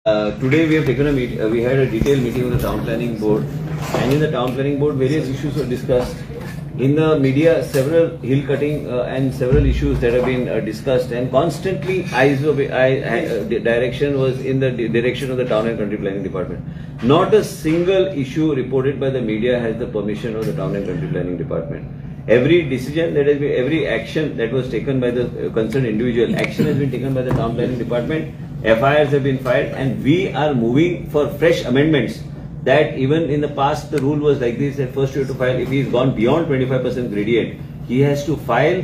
Today we have taken a we had a detailed meeting with the town planning board, and in the town planning board various issues were discussed. In the media, several hill cutting and several issues that have been discussed, and constantly direction was in the direction of the town and country planning department. Not a single issue reported by the media has the permission of the town and country planning department. Every decision that has been, every action that was taken by the concerned individual, action has been taken by the town planning department. FIRs have been filed, and we are moving for fresh amendments. That even in the past the rule was like this, that first you have to file, if he has gone beyond 25% gradient, he has to file,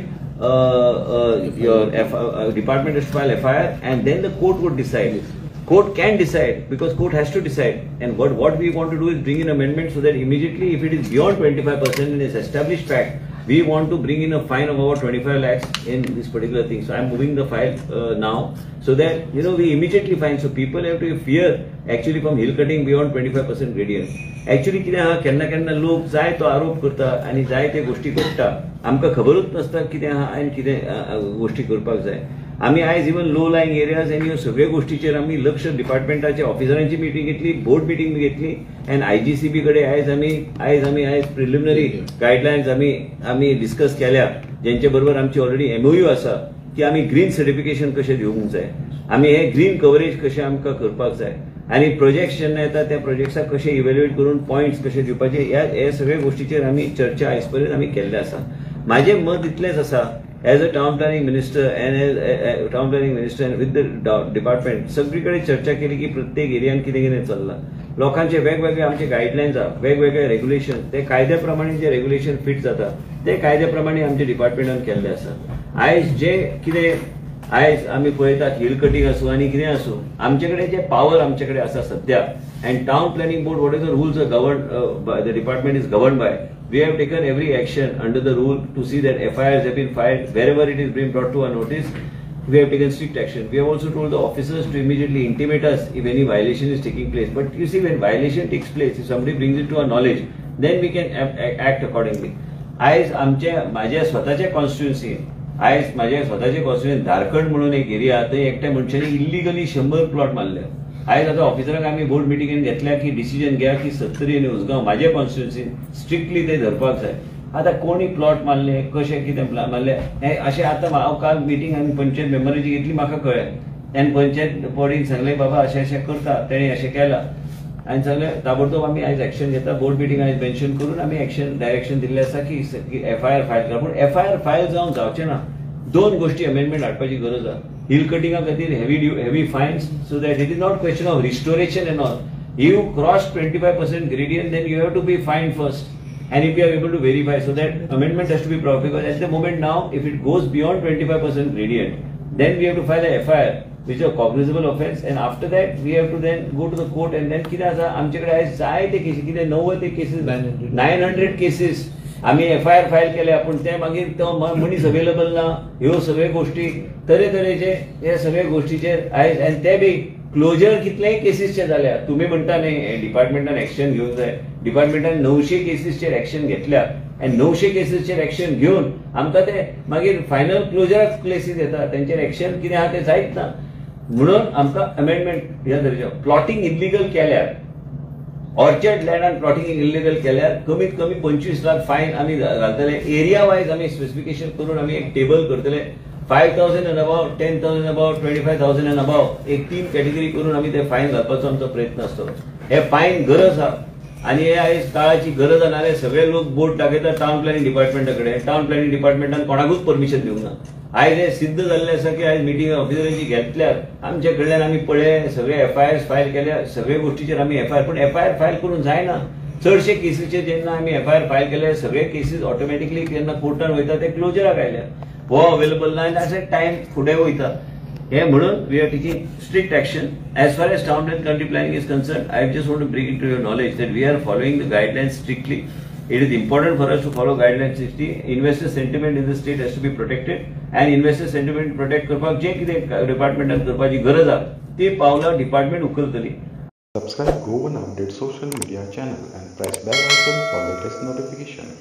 your department has to file FIR, and then the court would decide. Court can decide, because court has to decide. And what we want to do is bring in amendments so that immediately if it is beyond 25% and is established fact, we want to bring in a fine of about 25 lakhs in this particular thing. So I am moving the file now, so that we immediately fine. So people have to fear actually from hill cutting beyond 25% gradient. Actually कितें केन्ना लोक जाय तो आरोप करता आणि जाय ते गोष्टी करता. आमकां खबरूच नसता कितें आनी कितें गोष्टी करपाक जाय. आम्ही आज इवन लो लाईंग एरियाज आणि ह्यो सगळ्या गोष्टीचेर आम्ही लक्ष डिपार्टमेंटाच्या ऑफिसरांची मीटिंग घेतली, बोर्ड मीटिंग घेतली, अँड IGCB कडे आज आम्ही प्रिलिमिनरी गायडलायन्स आम्ही डिस्कस केल्या, ज्यांच्या बरोबर आमची ऑलरेडी MOU आसा की आम्ही ग्रीन सर्टिफिकेशन कशें दिवंक जाय, आम्ही हे ग्रीन कव्हरेज कशें आमकां करपाक जाय, आणि प्रोजेक्ट्स जेन्ना येता त्या प्रोजेक्ट्साक कशें इव्हॅल्युएट करून पॉइंट्स कशे दिवपाचे, हे सगळ्या गोष्टीचेर आम्ही चर्चा आयज पर्यंत आम्ही केल्ले आसा. माझे मत इतलेंच आसा, as a town planning minister and with the department, सगळीकडे चर्चा केली की प्रत्येक एरियान कितें चल्लां. लोकांचे वेगवेगळे आमचे गायडलायन्स आहा, वेगवेगळे रेग्युलेशन, ते कायद्याप्रमाणे जे रेग्युलेशन फिट जाता ते कायद्याप्रमाणे आमच्या डिपार्टमेंटान केल्ले आसा. आयज जे कितें आयज आमी पळयतात, हिल कटिंग आसूं आनी कितें आसूं, आमचे कडेन जे पावर आमचे कडेन आसा सध्या, and town planning board, what is the rules are governed by the department is governed by, we have taken every action under the rule to see that FIRs have been filed wherever it is being brought to our notice. We have taken strict action. We have also told the officers to immediately intimate us if any violation is taking place. But you see, when violation takes place, if somebody brings it to our knowledge, then we can act accordingly. आज माझ्या स्वतःच्या constituency, आज माझ्या स्वतःच्या constituency धारखंड म्हणून एक area, थंय एकट्या मनशाने इल्लिगली 100 प्लॉट मारले. आज आता ऑफिसरांक आम्ही बोर्ड मिटिंगेन घेतल्या की डिसिजन घ्या की 70 आणि उसगांव माझ्या कॉन्स्टिट्युएन्सीन स्ट्रिक्टली ते धरपाक जाय. आता कोणी प्लॉट मारले, कशे कितें मारले, हे अशें आता हांव काल मिटिंग आमी पंचायत मेंबराची घेतली, म्हाका कळ्ळें. आनी पंचायत बॉडीन सांगलें बाबा अशें करता, तेणें अशें केलां, आनी सांगलें ताबडतोब आमी आयज एक्शन घेता. बोर्ड मिटिंग आयज मेन्शन करून आमी एक्शन डायरेक्शन दिल्लें आसा की FIR फायल करा. पूण FIR फायल जावचें ना. दोन गोष्टी अमेंडमेंट हाडपाची गरज आहा. हिल कटिंगा खातीर heavy fines, so that it is not question of restoration and all. If you cross 25% gradient, then you have to be fined first, and if you are able to verify, so that amendment has to be proper. Because at the moment now, if it goes beyond 25% gradient, then we have to file a FIR, which is a cognizable offence, and after that we have to then go to the court, and then कितें आसा आमचे कडेन आयज जाय ते cases, कितें 90 cases 900 cases आम्ही FIR file केल्या, पण ते मागीर तो मनीस अवेलेबल ना. ह्यो सगळ्यो गोष्टी तरेतरेचे हे सगळ्या गोष्टीचेर आयज, आनी ते बी क्लोजर कितलेय केसीसचे जाल्या. तुम्ही म्हणटा न्ही डिपार्टमेंटान एक्शन घेवंक जाय, डिपार्टमेंटान 900 केसीसचेर एक्शन घेतल्या, आनी 900 केसीसचेर एक्शन घेवन आमकां ते मागीर फायनल क्लोजराक केसीस येता, तेंचेर एक्शन कितें आहा तें जायत ना. म्हणून आमकां अमेंडमेंट ह्या तरेचो प्लॉटिंग इल्लिगल केल्यार, ऑर्चर्ड लँडान प्लॉटिंग इल्लिगल केल्यार कमीत कमी 25 लाख फायन आम्ही घालतले. एरिया वायज आम्ही स्पेसिफिकेशन करून आम्ही एक टेबल करतले. 5,000 and above, 10,000 above, 25,000 and above, एक 3 कॅटेगरी करून आम्ही ते फायन घालपाचो आमचो प्रयत्न असतो. हे फायन गरज आहा, आणि हे आयज काळाची गरज आणारे सगळे लोक बोर्ड दाखयतात टाउन प्लॅनिंग डिपार्टमेंटाकडे. टाउन प्लॅनिंग डिपार्टमेंटान कोणाकूच परमिशन दिवंक ना. आयज हे सिद्ध जाल्ले आसा की आयज मिटिंग ऑफिसरांची घेतल्यार आमचे कडल्यान आमी पळय सगळे FIRs फायल केल्या, सगळ्या गोष्टीचेर आमी FIR, पण FIR फायल करून जायना. चडशे केसीचेर जेन्ना आमी FIR फायल केले, सगळे केसीस ऑटोमॅटिकली जेन्ना कोर्टान वयता ते क्लोजराक आयल्या. हो अवेलेबल ना, आनी अशें टायम फुडें वयता. हे म्हणून we are taking strict action. As far as town and country planning is concerned, I just want to bring it to your knowledge that we are following the guidelines strictly. It is important for us to follow guidelines strictly. Investor sentiment in the state has to be protected, and investor sentiment protect करपाक जे कितें डिपार्टमेंटान करपाची गरज आहा ती पावलां department उखलतली. Subscribe Go1 Update social media channel and press bell icon for latest notification.